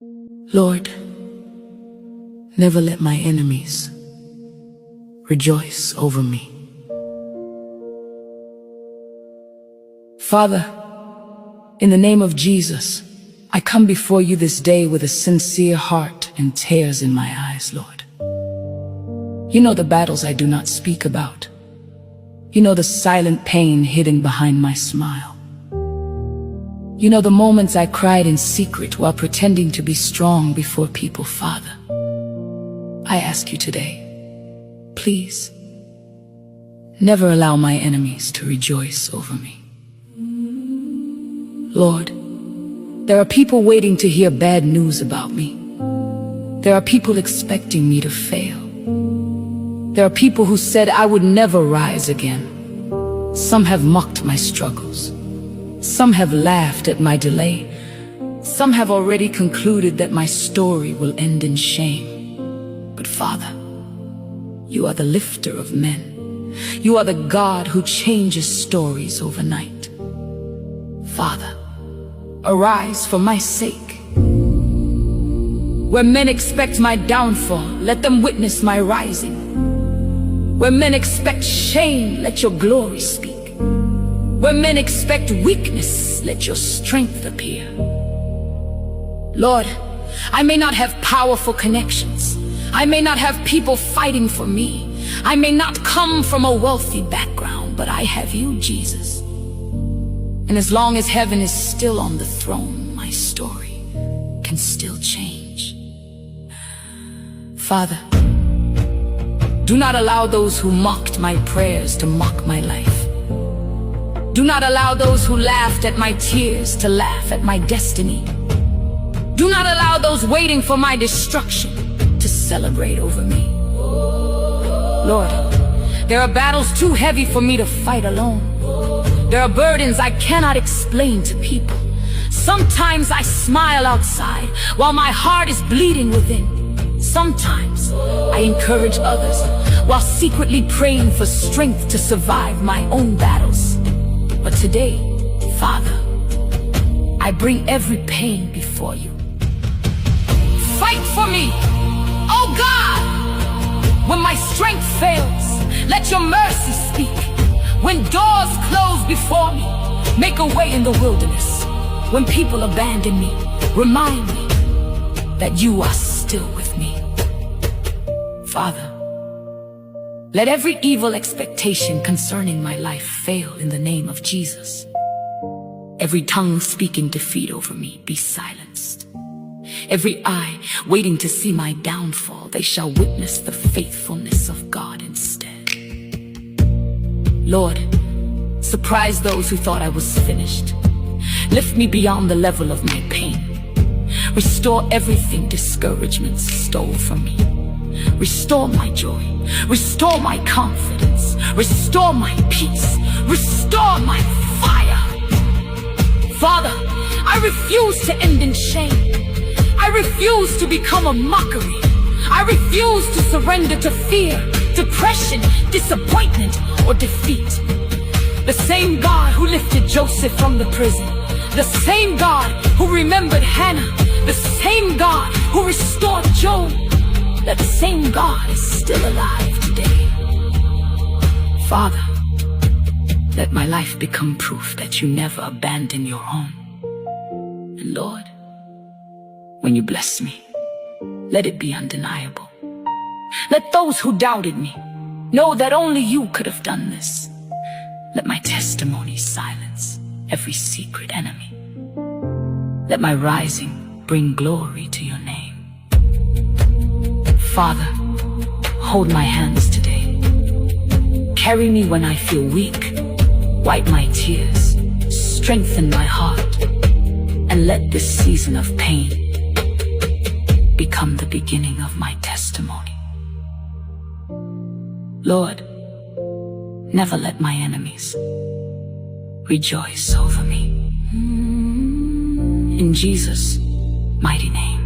Lord, never let my enemies rejoice over me. Father, in the name of Jesus, I come before you this day with a sincere heart and tears in my eyes, Lord. You know the battles I do not speak about. You know the silent pain hidden behind my smile. You know the moments I cried in secret while pretending to be strong before people. Father, I ask you today, please, never allow my enemies to rejoice over me. Lord, there are people waiting to hear bad news about me. There are people expecting me to fail. There are people who said I would never rise again. Some have mocked my struggles. Some have laughed at my delay. Some have already concluded that my story will end in shame. But Father, you are the lifter of men. You are the God who changes stories overnight. Father, arise for my sake. Where men expect my downfall, let them witness my rising. Where men expect shame, let your glory speak. Where men expect weakness, let your strength appear. Lord, I may not have powerful connections. I may not have people fighting for me. I may not come from a wealthy background, but I have you, Jesus. And as long as heaven is still on the throne, my story can still change. Father, do not allow those who mocked my prayers to mock my life. Do not allow those who laughed at my tears to laugh at my destiny. Do not allow those waiting for my destruction to celebrate over me. Lord, there are battles too heavy for me to fight alone. There are burdens I cannot explain to people. Sometimes I smile outside while my heart is bleeding within. Sometimes I encourage others while secretly praying for strength to survive my own battles. But today, Father, I bring every pain before you. Fight for me, oh God! When my strength fails, let your mercy speak. When doors close before me, make a way in the wilderness. When people abandon me, remind me that you are still with me. Father, let every evil expectation concerning my life fail in the name of Jesus. Every tongue speaking defeat over me be silenced. Every eye waiting to see my downfall, they shall witness the faithfulness of God instead. Lord, surprise those who thought I was finished. Lift me beyond the level of my pain. Restore everything discouragement stole from me. Restore my joy. Restore my confidence. Restore my peace. Restore my fire. Father, I refuse to end in shame. I refuse to become a mockery. I refuse to surrender to fear, depression, disappointment, or defeat. The same God who lifted Joseph from the prison, the same God who remembered Hannah, the same God who restored Job, that same God is still alive today. Father, let my life become proof that you never abandon your own. And Lord, when you bless me, let it be undeniable. Let those who doubted me know that only you could have done this. Let my testimony silence every secret enemy. Let my rising bring glory to your name. Father, hold my hands today. Carry me when I feel weak. Wipe my tears. Strengthen my heart. And let this season of pain become the beginning of my testimony. Lord, never let my enemies rejoice over me. In Jesus' mighty name.